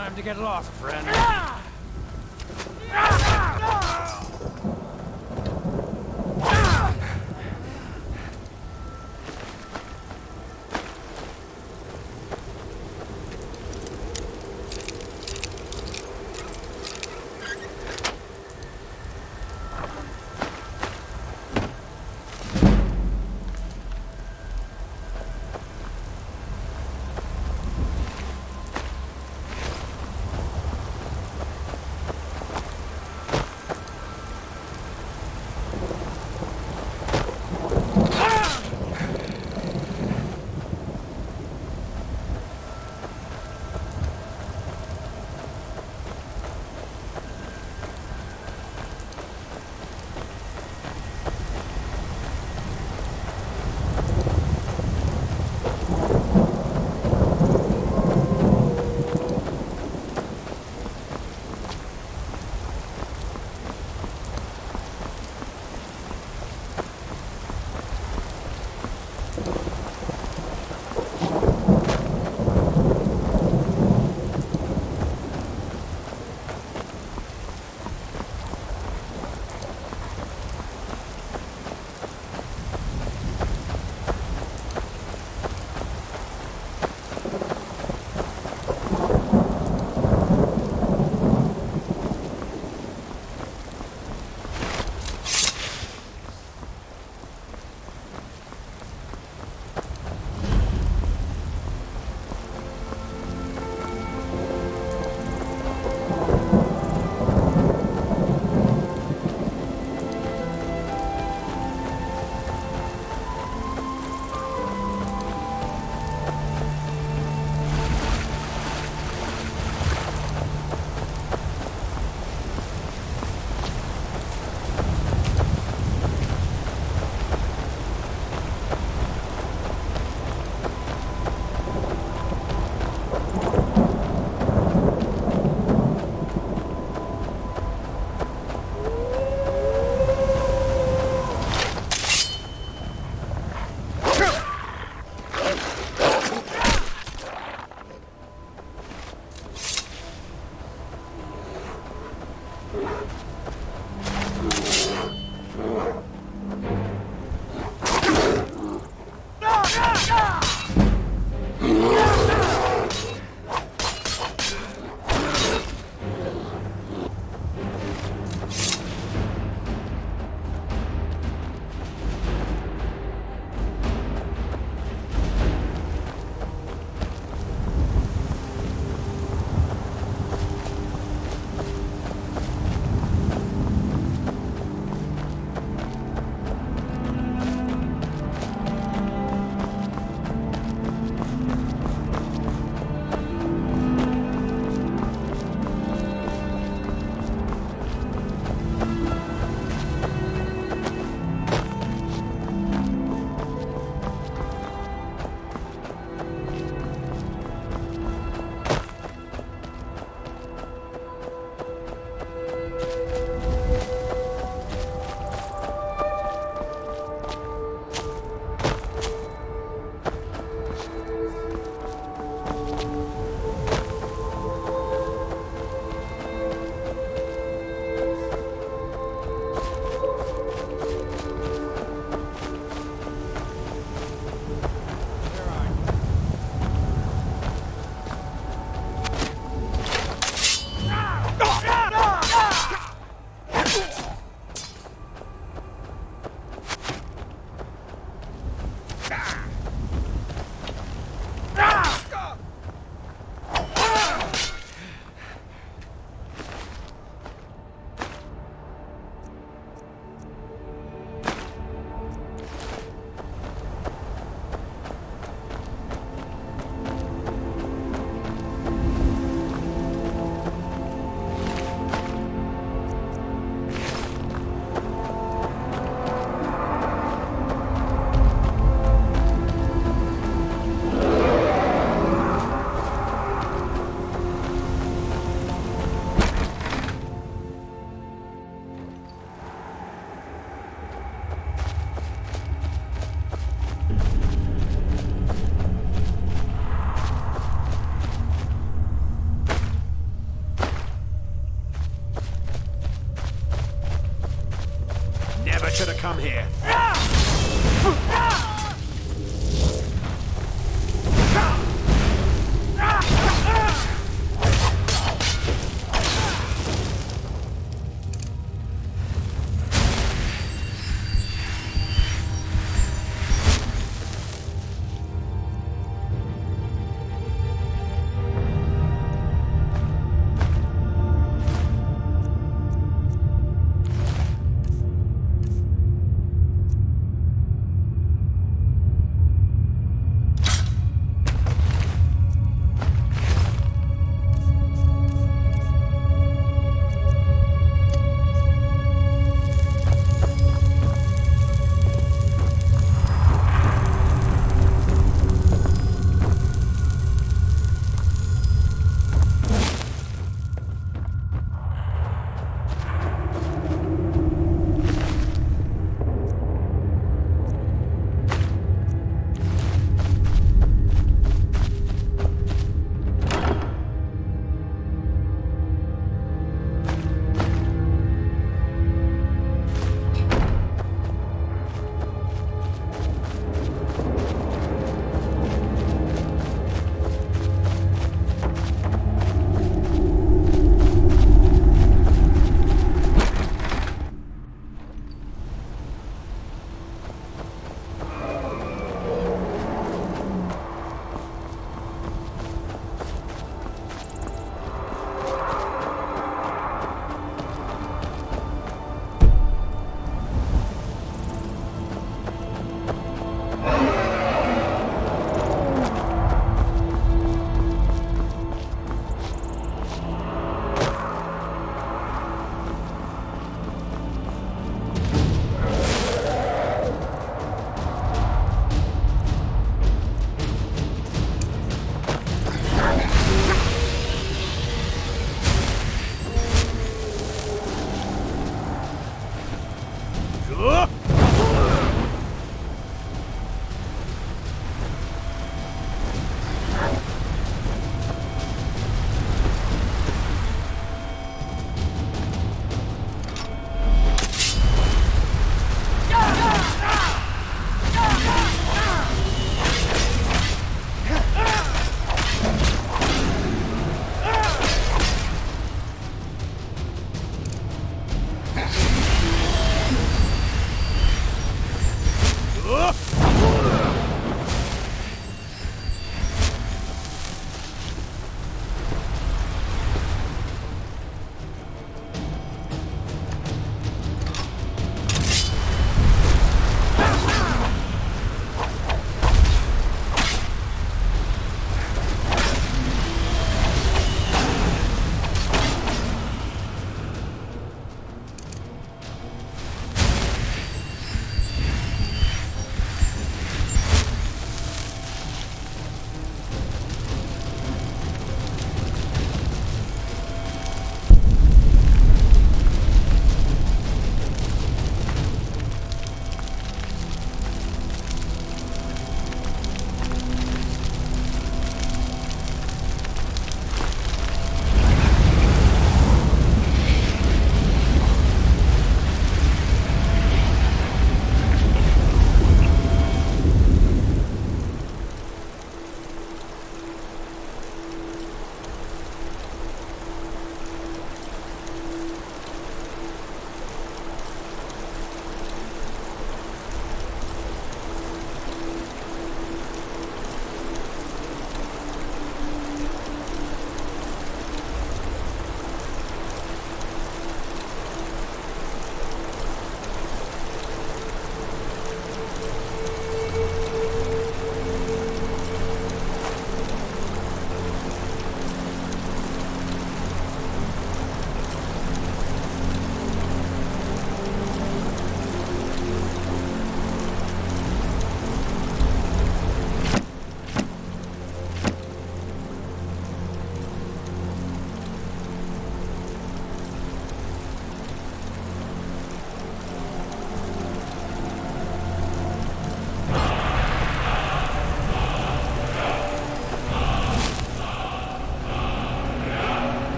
time to get lost, friend.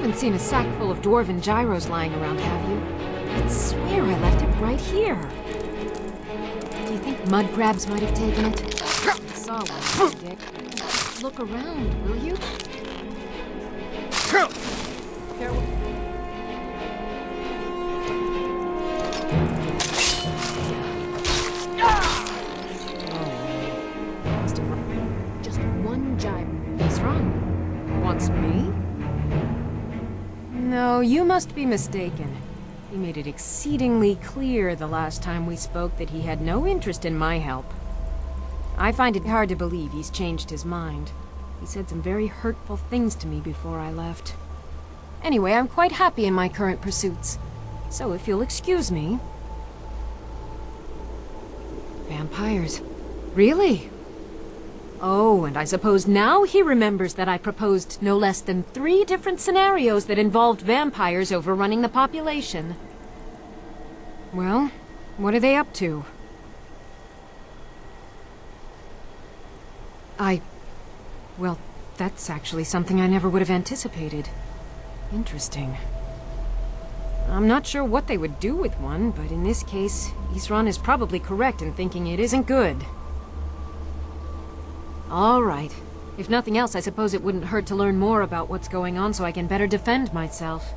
haven't seen a sack full of dwarven gyros lying around, have you? I swear I left it right here. Do you think mud crabs might have taken it? I saw one, Dick. Look around, will you? Careful. Just one gyro. He's wrong. Wants me? No, you must be mistaken. He made it exceedingly clear the last time we spoke that he had no interest in my help. I find it hard to believe he's changed his mind. He said some very hurtful things to me before I left. Anyway, I'm quite happy in my current pursuits. So if you'll excuse me... Vampires. Really? Oh, and I suppose now he remembers that I proposed no less than 3 different scenarios that involved vampires overrunning the population. Well, what are they up to? Well, that's actually something I never would have anticipated. Interesting. I'm not sure what they would do with one, but in this case, Isran is probably correct in thinking it isn't good. All right. If nothing else, I suppose it wouldn't hurt to learn more about what's going on so I can better defend myself.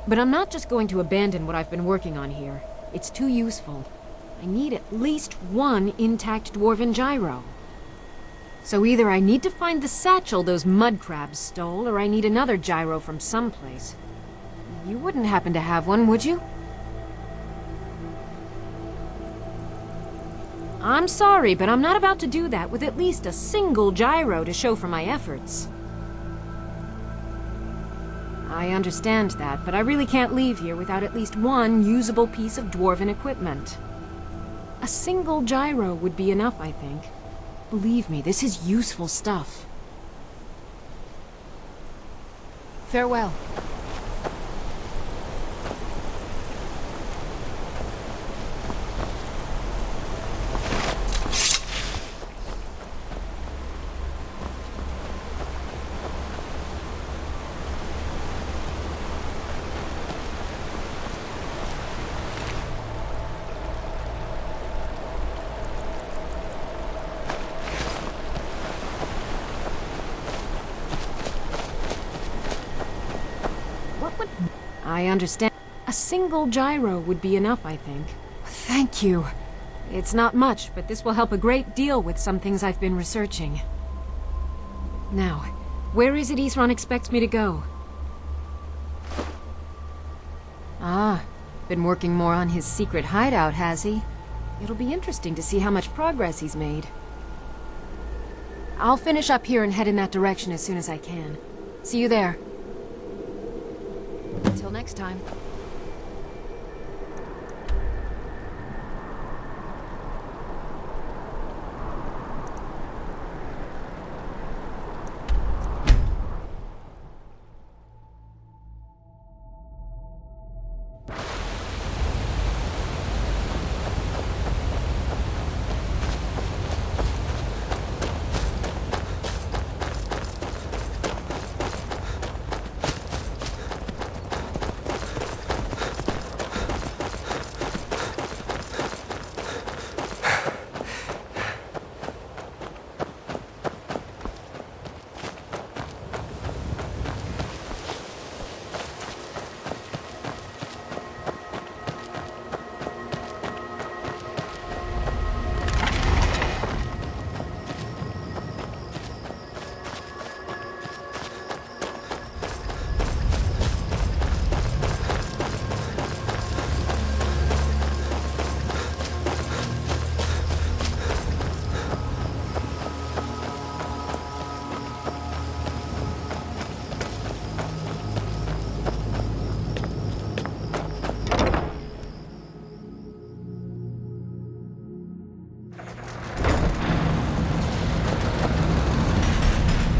But I'm not just going to abandon what I've been working on here. It's too useful. I need at least one intact dwarven gyro. So either I need to find the satchel those mud crabs stole, or I need another gyro from someplace. You wouldn't happen to have one, would you? I'm sorry, but I'm not about to do that with at least a single gyro to show for my efforts. I understand that, but I really can't leave here without at least one usable piece of dwarven equipment. A single gyro would be enough, I think. Believe me, this is useful stuff. Farewell. I understand. A single gyro would be enough, I think. Thank you. It's not much, but this will help a great deal with some things I've been researching. Now, where is it Isran expects me to go? Ah, been working more on his secret hideout, has he? It'll be interesting to see how much progress he's made. I'll finish up here and head in that direction as soon as I can. See you there. Until next time.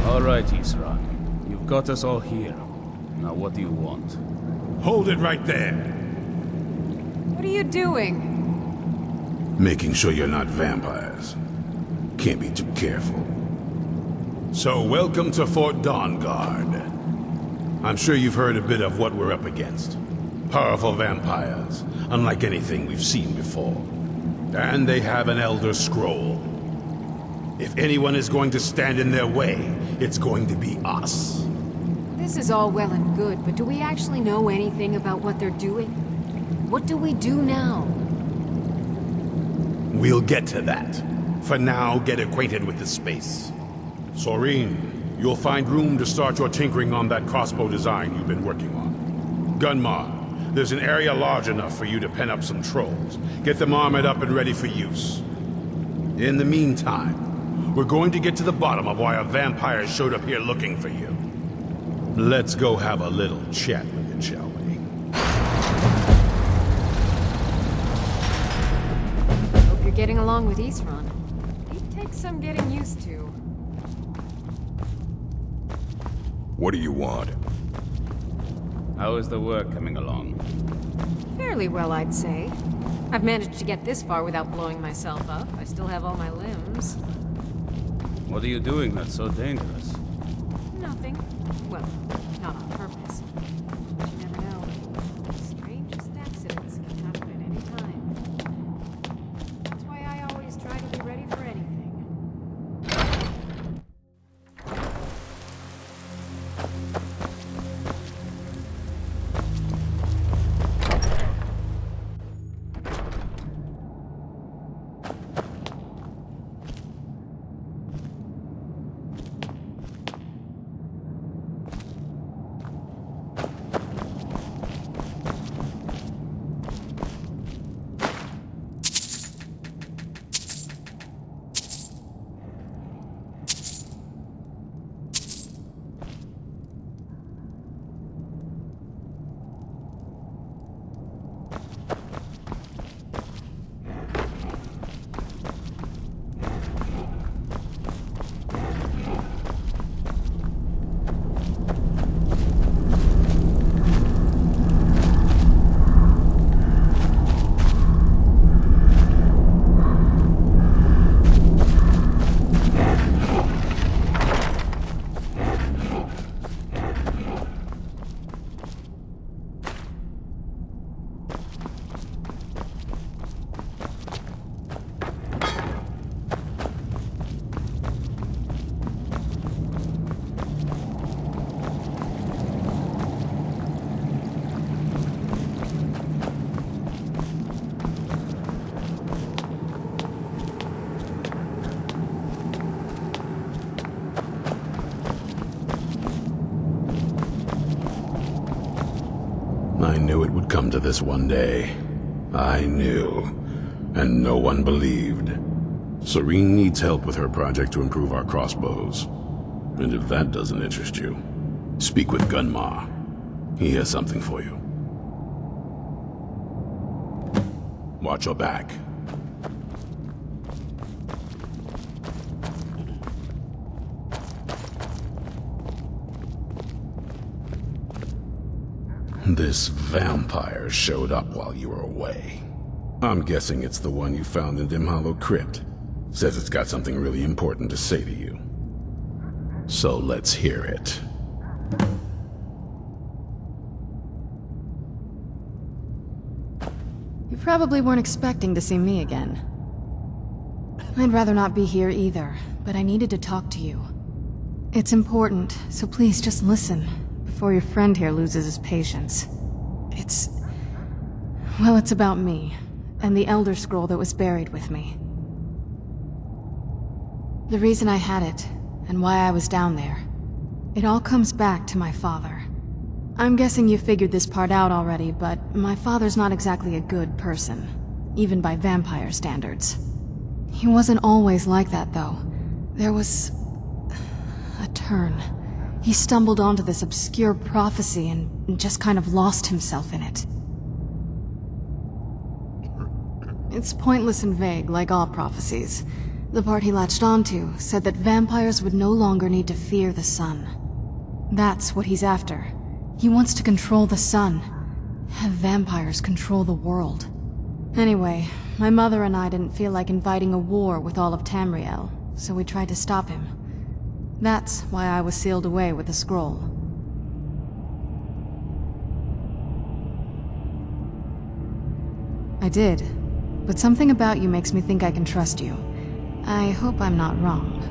All right, Isra. You've got us all here. Now what do you want? Hold it right there. What are you doing? Making sure you're not vampires. Can't be too careful. So, welcome to Fort Dawnguard. I'm sure you've heard a bit of what we're up against. Powerful vampires, unlike anything we've seen before. And they have an Elder Scroll. If anyone is going to stand in their way, it's going to be us. This is all well and good, but do we actually know anything about what they're doing? What do we do now? We'll get to that. For now, get acquainted with the space. Soreen, you'll find room to start your tinkering on that crossbow design you've been working on. Gunmar, there's an area large enough for you to pen up some trolls. Get them armored up and ready for use. In the meantime, we're going to get to the bottom of why a vampire showed up here looking for you. Let's go have a little chat with it, shall we? Hope you're getting along with Isran. He takes some getting used to. What do you want? How is the work coming along? Fairly well, I'd say. I've managed to get this far without blowing myself up. I still have all my limbs. What are you doing that's so dangerous? Nothing. Well, not on purpose. But you never know. The strangest accidents can happen at any time. That's why I always try to be ready for anything. I knew it would come to this one day. I knew. And no one believed. Serene needs help with her project to improve our crossbows. And if that doesn't interest you, speak with Gunma. He has something for you. Watch your back. This vampire showed up while you were away. I'm guessing it's the one you found in Dim Hollow Crypt. Says it's got something really important to say to you. So let's hear it. You probably weren't expecting to see me again. I'd rather not be here either, but I needed to talk to you. It's important, so please just listen, before your friend here loses his patience. Well, it's about me, and the Elder Scroll that was buried with me. The reason I had it, and why I was down there, it all comes back to my father. I'm guessing you figured this part out already, but my father's not exactly a good person, even by vampire standards. He wasn't always like that, though. There was a turn. He stumbled onto this obscure prophecy and just kind of lost himself in it. It's pointless and vague, like all prophecies. The part he latched onto said that vampires would no longer need to fear the sun. That's what he's after. He wants to control the sun. Have vampires control the world. Anyway, my mother and I didn't feel like inviting a war with all of Tamriel, so we tried to stop him. That's why I was sealed away with the scroll. I did, but something about you makes me think I can trust you. I hope I'm not wrong.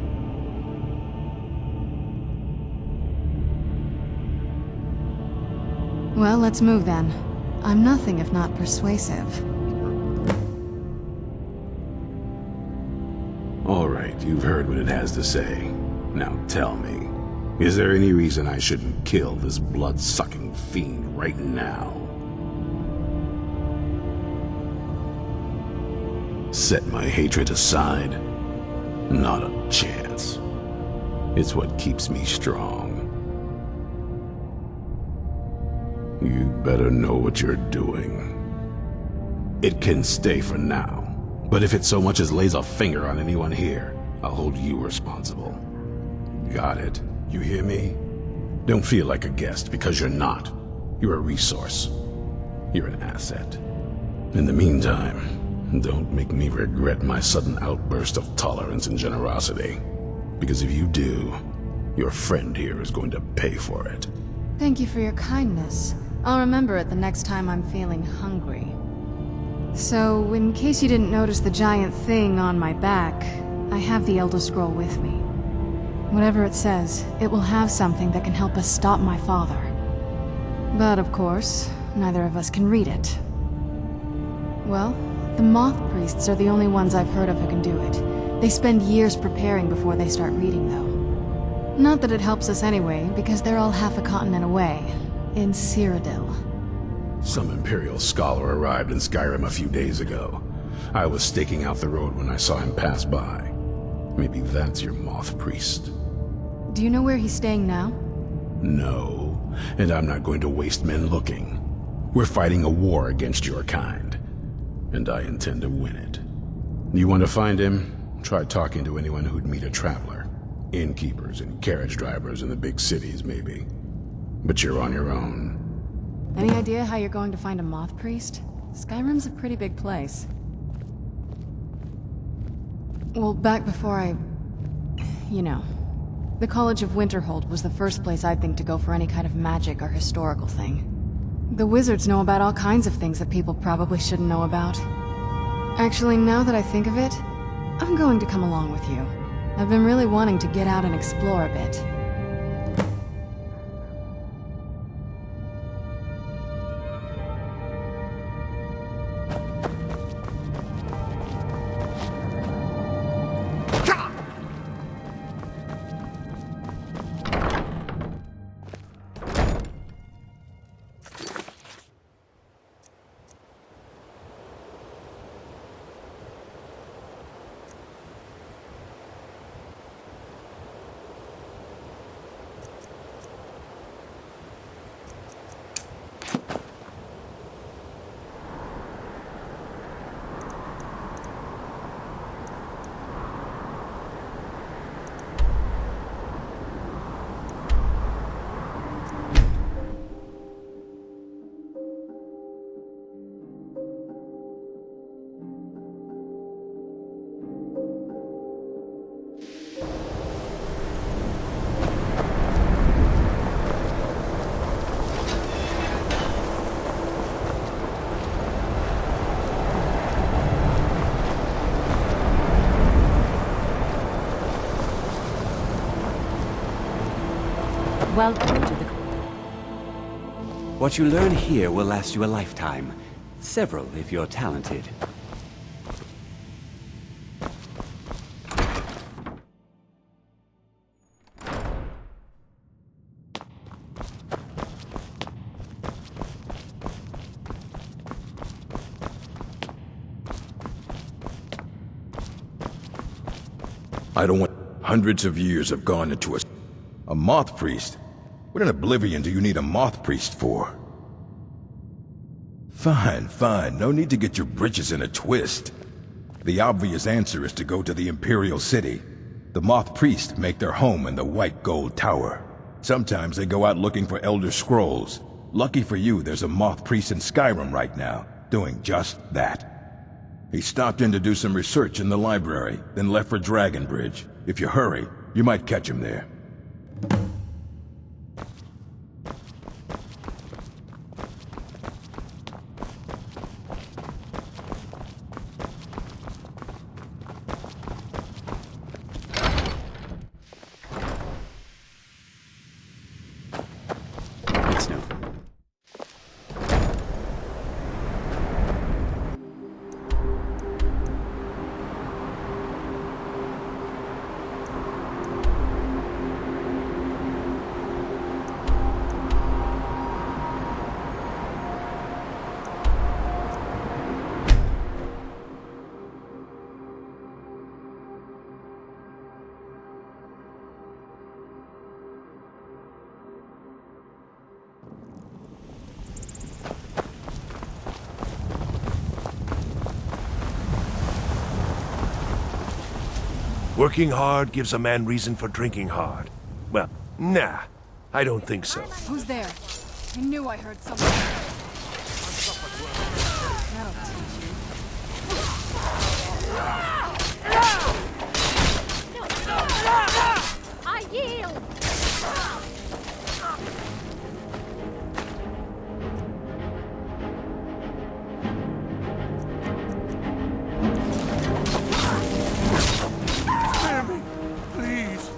Well, let's move then. I'm nothing if not persuasive. All right, you've heard what it has to say. Now tell me, is there any reason I shouldn't kill this blood-sucking fiend right now? Set my hatred aside? Not a chance. It's what keeps me strong. You better know what you're doing. It can stay for now, but if it so much as lays a finger on anyone here, I'll hold you responsible. Got it? You hear me? Don't feel like a guest, because you're not. You're a resource. You're an asset. In the meantime, don't make me regret my sudden outburst of tolerance and generosity. Because if you do, your friend here is going to pay for it. Thank you for your kindness. I'll remember it the next time I'm feeling hungry. So, in case you didn't notice the giant thing on my back, I have the Elder Scroll with me. Whatever it says, it will have something that can help us stop my father. But of course, neither of us can read it. Well, the Moth Priests are the only ones I've heard of who can do it. They spend years preparing before they start reading, though. Not that it helps us anyway, because they're all half a continent away, in Cyrodiil. Some Imperial scholar arrived in Skyrim a few days ago. I was staking out the road when I saw him pass by. Maybe that's your Moth Priest. Do you know where he's staying now? No, and I'm not going to waste men looking. We're fighting a war against your kind, and I intend to win it. You want to find him? Try talking to anyone who'd meet a traveler. Innkeepers and carriage drivers in the big cities, maybe. But you're on your own. Any idea how you're going to find a Moth Priest? Skyrim's a pretty big place. Well, back before you know. The College of Winterhold was the first place I'd think to go for any kind of magic or historical thing. The wizards know about all kinds of things that people probably shouldn't know about. Actually, now that I think of it, I'm going to come along with you. I've been really wanting to get out and explore a bit. Welcome to the... What you learn here will last you a lifetime. Several, if you're talented. I don't want... Hundreds of years have gone into us. A moth priest? What in oblivion do you need a moth priest for? Fine, fine. No need to get your britches in a twist. The obvious answer is to go to the Imperial City. The moth priests make their home in the White Gold Tower. Sometimes they go out looking for Elder Scrolls. Lucky for you, there's a moth priest in Skyrim right now, doing just that. He stopped in to do some research in the library, then left for Dragonbridge. If you hurry, you might catch him there. It's no... Working hard gives a man reason for drinking hard. Well, nah, I don't think so. Who's there? I knew I heard something. That'll teach you. I yield! Spare me, please.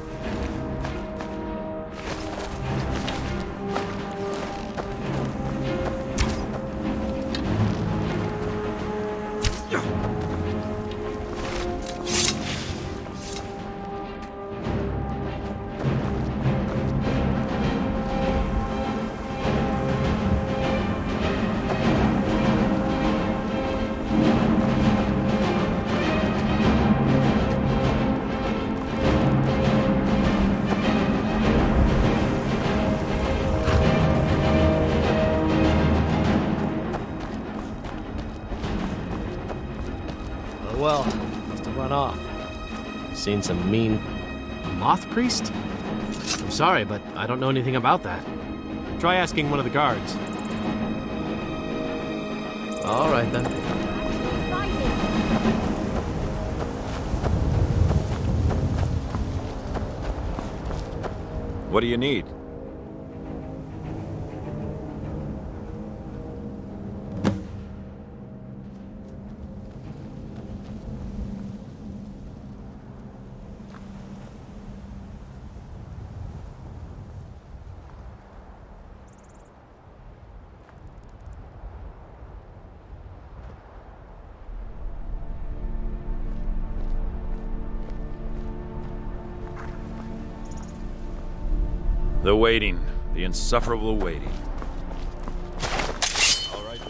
Well, must have run off. Seen some mean... A moth priest? I'm sorry, but I don't know anything about that. Try asking one of the guards. All right, then. What do you need? The waiting. The insufferable waiting. All right.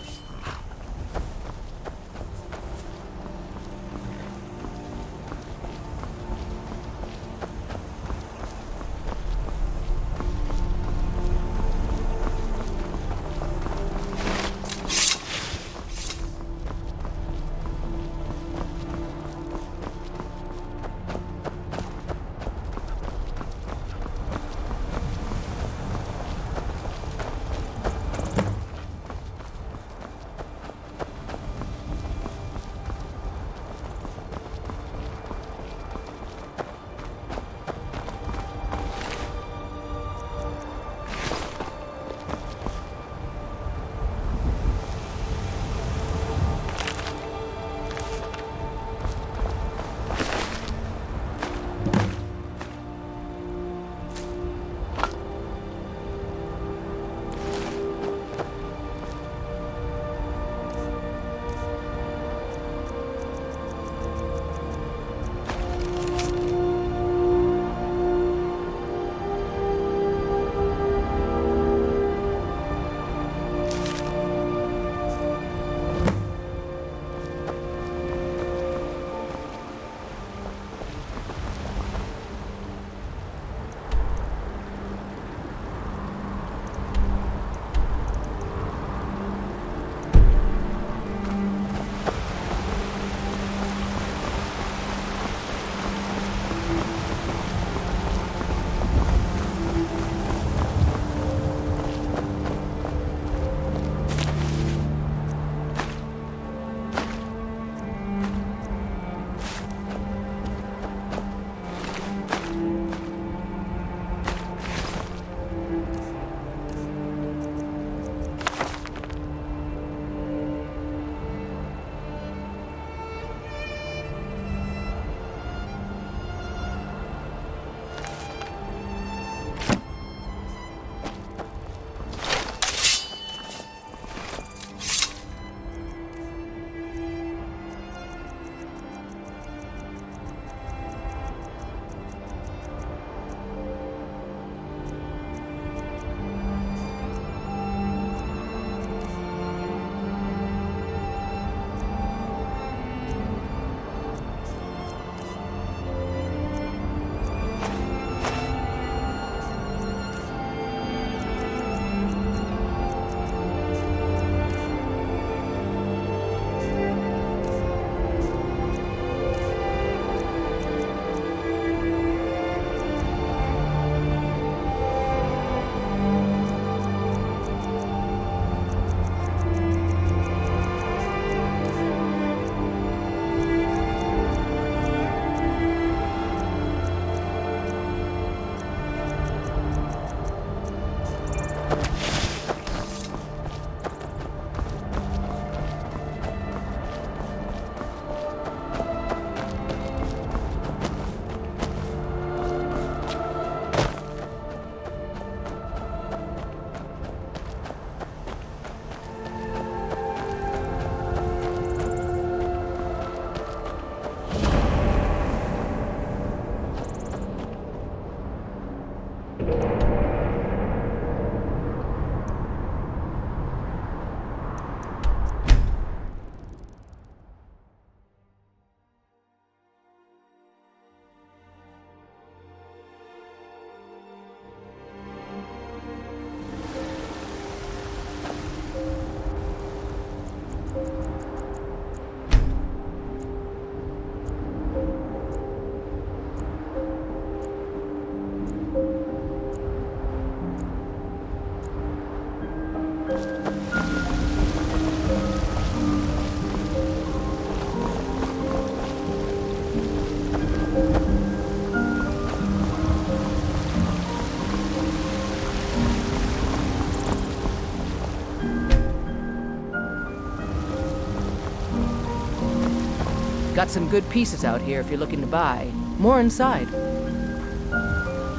Got some good pieces out here if you're looking to buy. More inside.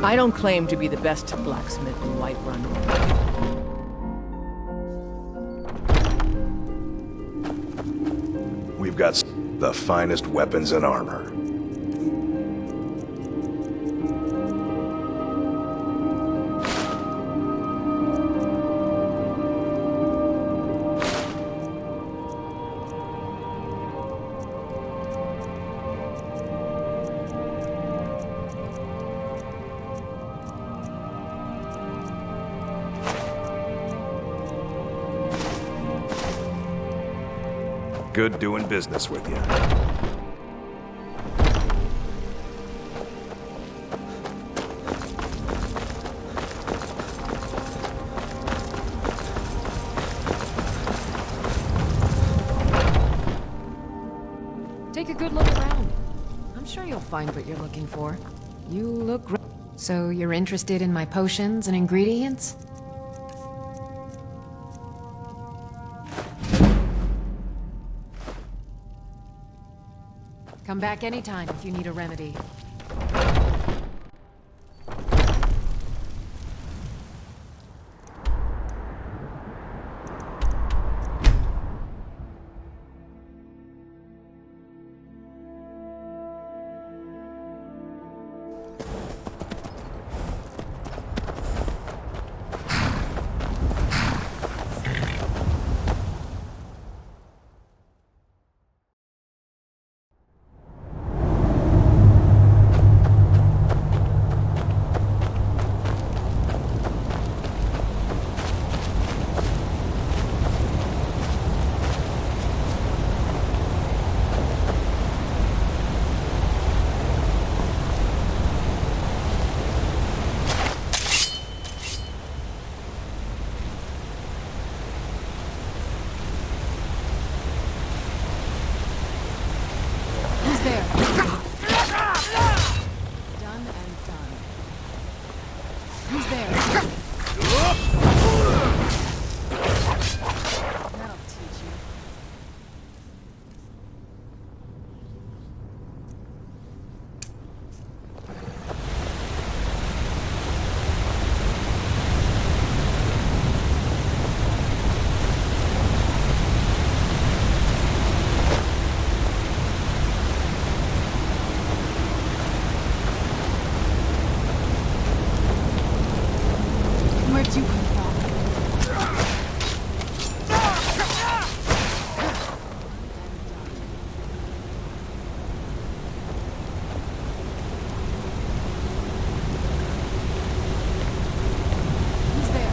I don't claim to be the best blacksmith in Whiterun. We've got the finest weapons and armor. Good doing business with you. Take a good look around. I'm sure you'll find what you're looking for. You look great. So you're interested in my potions and ingredients? Come back anytime if you need a remedy. Where'd you come from? Who's there?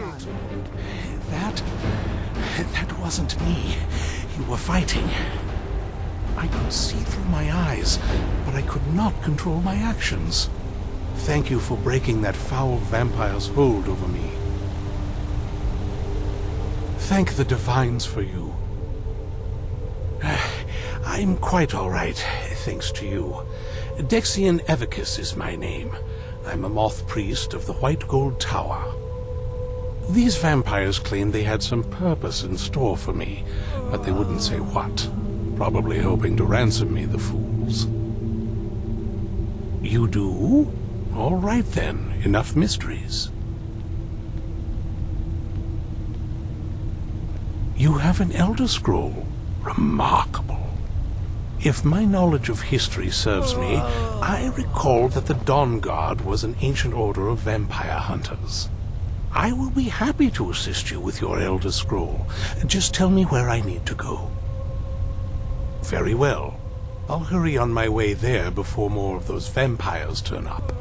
What's that? That wasn't me. You were fighting. I could see through my eyes, but I could not control my actions. Thank you for breaking that foul vampire's hold over me. Thank the Divines for you. I'm quite all right, thanks to you. Dexian Evicus is my name. I'm a moth priest of the White Gold Tower. These vampires claimed they had some purpose in store for me, but they wouldn't say what. Probably hoping to ransom me, the fools. You do? All right then, enough mysteries. You have an Elder Scroll. Remarkable. If my knowledge of history serves me, I recall that the Dawn Guard was an ancient order of vampire hunters. I will be happy to assist you with your Elder Scroll. Just tell me where I need to go. Very well. I'll hurry on my way there before more of those vampires turn up.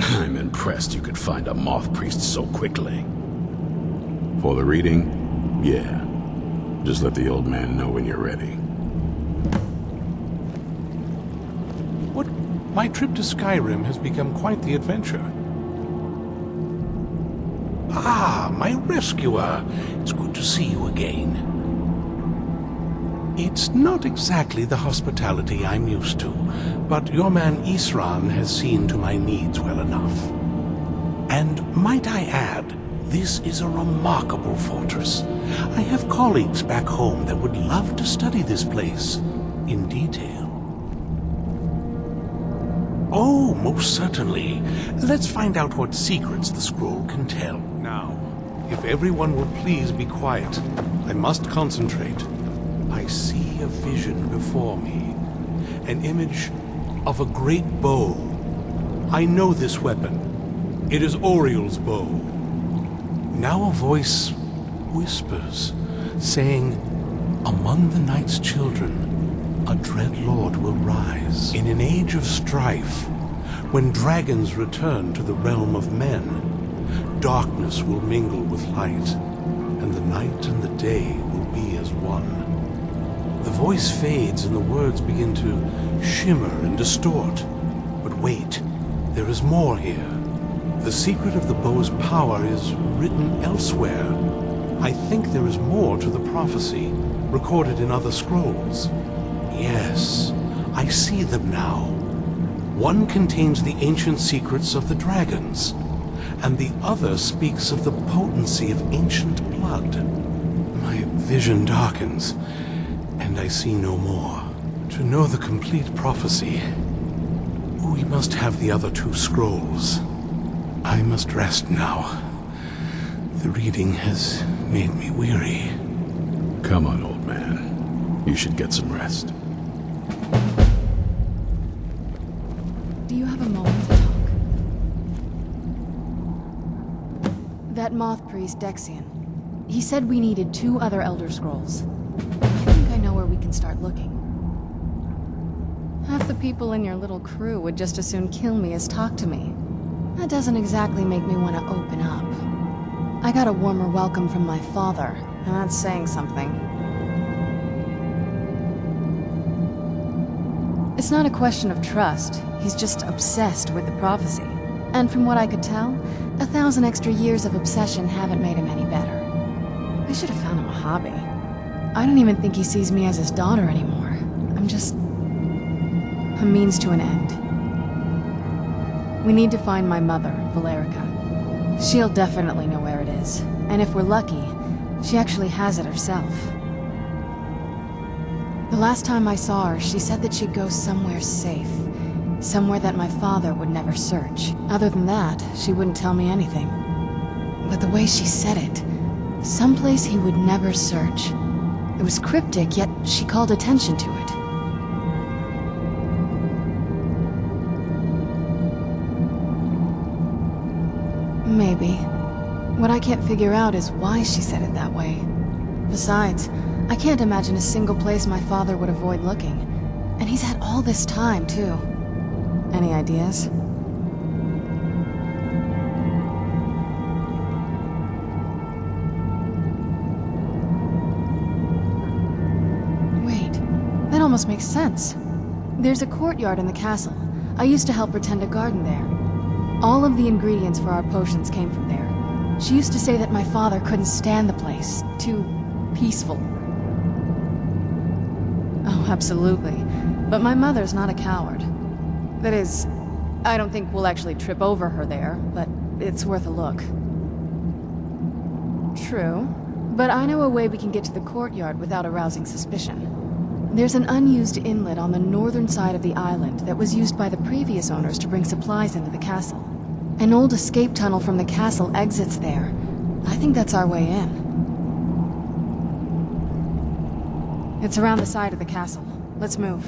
I'm impressed you could find a moth priest so quickly. For the reading? Yeah. Just let the old man know when you're ready. What? My trip to Skyrim has become quite the adventure. Ah, my rescuer. It's good to see you again. It's not exactly the hospitality I'm used to, but your man Isran has seen to my needs well enough. And might I add, this is a remarkable fortress. I have colleagues back home that would love to study this place in detail. Oh, most certainly. Let's find out what secrets the scroll can tell. Now, if everyone will please be quiet, I must concentrate. I see a vision before me, an image of a great bow. I know this weapon. It is Oriel's bow. Now a voice whispers, saying, among the night's children, a dread lord will rise. In an age of strife, when dragons return to the realm of men, darkness will mingle with light, and the night and the day will be as one. The voice fades and the words begin to shimmer and distort. But wait, there is more here. The secret of the bow's power is written elsewhere. I think there is more to the prophecy, recorded in other scrolls. Yes, I see them now. One contains the ancient secrets of the dragons, and the other speaks of the potency of ancient blood. My vision darkens, and I see no more. To know the complete prophecy, we must have the other 2 scrolls. I must rest now. The reading has made me weary. Come on, old man. You should get some rest. Do you have a moment to talk? That moth priest, Dexian. He said we needed 2 other Elder Scrolls. I think I know where we can start looking. Half the people in your little crew would just as soon kill me as talk to me. That doesn't exactly make me want to open up. I got a warmer welcome from my father, and that's saying something. It's not a question of trust. He's just obsessed with the prophecy. And from what I could tell, 1,000 extra years of obsession haven't made him any better. I should have found him a hobby. I don't even think he sees me as his daughter anymore. I'm just a means to an end. We need to find my mother, Valerica. She'll definitely know where it is. And if we're lucky, she actually has it herself. The last time I saw her, she said that she'd go somewhere safe. Somewhere that my father would never search. Other than that, she wouldn't tell me anything. But the way she said it, someplace he would never search. It was cryptic, yet she called attention to it. Maybe. What I can't figure out is why she said it that way. Besides, I can't imagine a single place my father would avoid looking. And he's had all this time, too. Any ideas? Wait, that almost makes sense. There's a courtyard in the castle. I used to help her tend a garden there. All of the ingredients for our potions came from there. She used to say that my father couldn't stand the place. Too peaceful. Oh, absolutely. But my mother's not a coward. That is, I don't think we'll actually trip over her there, but it's worth a look. True. But I know a way we can get to the courtyard without arousing suspicion. There's an unused inlet on the northern side of the island that was used by the previous owners to bring supplies into the castle. An old escape tunnel from the castle exits there. I think that's our way in. It's around the side of the castle. Let's move.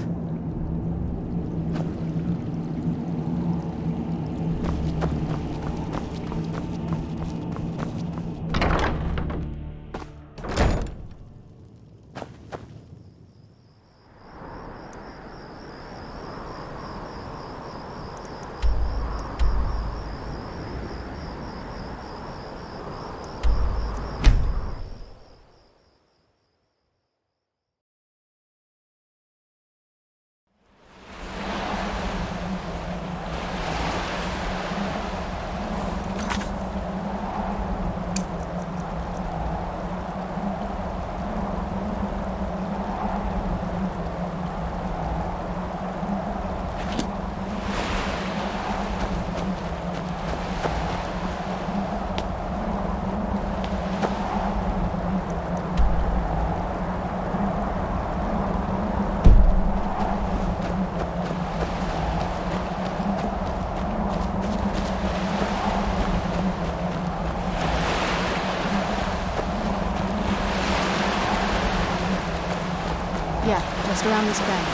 Yeah, just around this bend.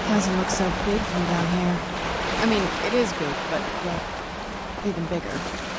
Doesn't look so big from down here. I mean, it is big, but, well, even bigger.